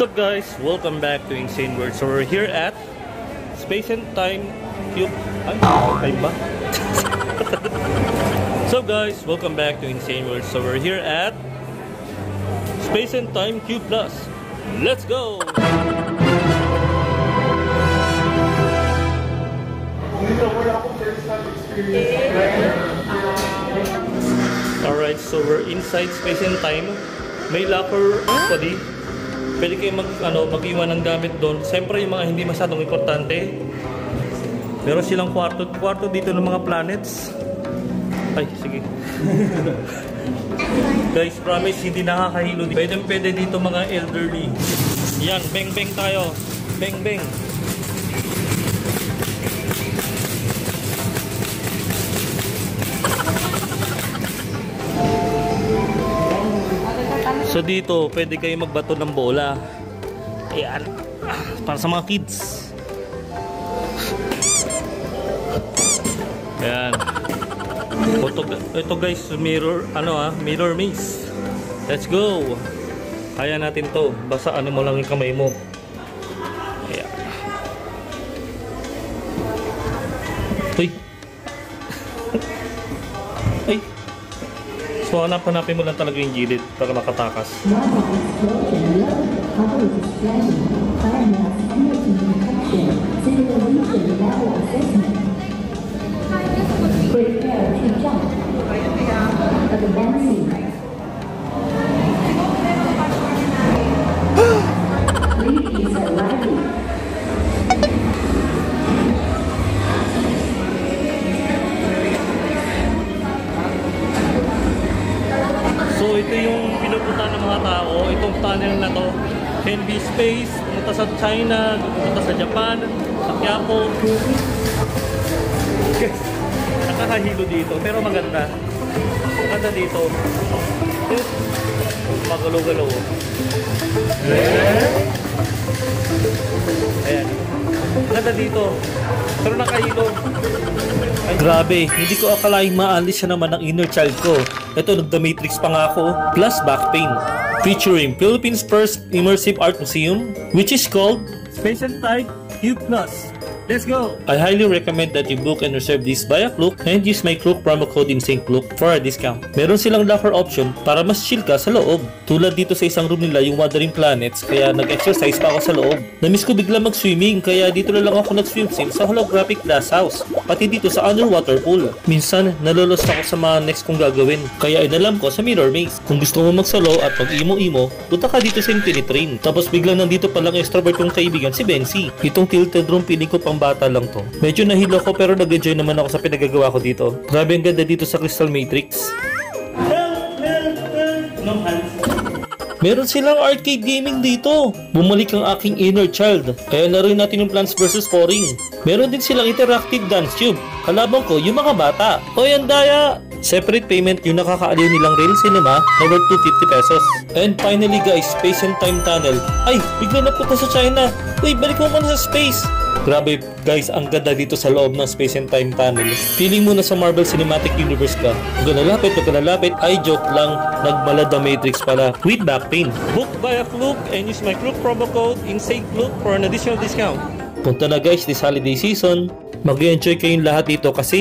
What's up guys? Welcome back to Insane World. So we're here at Space and Time Cube. Ay, time ba? So guys, welcome back to Insane World. So we're here at Space and Time Cube Plus. Let's go! Alright, so we're inside Space and Time. May locker actually. Pwede kayo mag-iwan ng gamit doon. Siyempre yung mga hindi masyadong importante. Meron silang kwarto dito ng mga planets. Ay, sige. Guys, promise hindi nakakahilo dito. Pwede dito mga elderly. Yan, beng-beng tayo. Beng-beng. So dito, pwede kayo magbato ng bola. Ayan. Para sa mga kids. Ayan. Ito guys, mirror maze. Let's go. Kaya natin to. Basta mo lang yung kamay mo. Ayan. Uy. Ay. So hanapin mo lang talaga yung gilid para makatakas. So ito yung pinupunta ng mga tao, itong tunnel na to. Can be space, pumunta sa China, pumunta sa Japan, sa Quiapo. Nakakahilo dito, pero maganda. Maganda dito. Magalaw-galaw. Ayan. Maganda dito. Pero nakahilo. Ay, grabe, hindi ko akalaing maalis siya naman ang inner child ko. Ito, nagda-matrix pa nga ako. Plus back pain. Featuring Philippines' first immersive art museum, which is called Space and Time Cube Plus. Let's go! I highly recommend that you book and reserve this via Klook and use my Klook promo code INSANEKLOOK for a discount. Meron silang locker option para mas chill ka sa loob. Tulad dito sa isang room nila yung Wandering Planets, kaya nag-exercise pa ako sa loob. Namiss ko bigla mag-swimming, kaya dito na lang ako nag-swim-sim sa holographic glass house. Pati dito sa underwater pool. Minsan, nalolos ako sa mga next kong gagawin, kaya inalam ko sa mirror maze. Kung gusto mo mag-solo at mag-imo-imo, punta ka dito sa Infinite Train. Tapos biglang nandito palang extrovert kong kaibigan si Benzi. Itong tilted room, piling ko pang bata lang to. Medyo nahilo ko pero nag-enjoy naman ako sa pinagagawa ko dito. Grabe ang ganda dito sa Crystal Matrix. Meron silang arcade gaming dito. Bumalik ang aking inner child. Kaya laruin natin yung Plants vs. Sporing. Meron din silang interactive dance tube. Kalabang ko yung mga bata. Oy, ang daya! Separate payment yung nakakaaliw nilang Rail Cinema na worth 250 pesos. And finally guys, Space and Time Tunnel. Ay, bigla napunta sa China. Uy, balik mo muna sa space. Grabe guys, ang ganda dito sa loob ng Space and Time Tunnel. Feeling mo na sa Marvel Cinematic Universe ka. Huwag ka nalapit. Ay, joke lang. Nagmalad na Matrix pala. With back pain. Book via Klook and use my Klook promo code INSANEKLOOK for an additional discount. Punta na guys this holiday season. Mag-enjoy kayong lahat dito kasi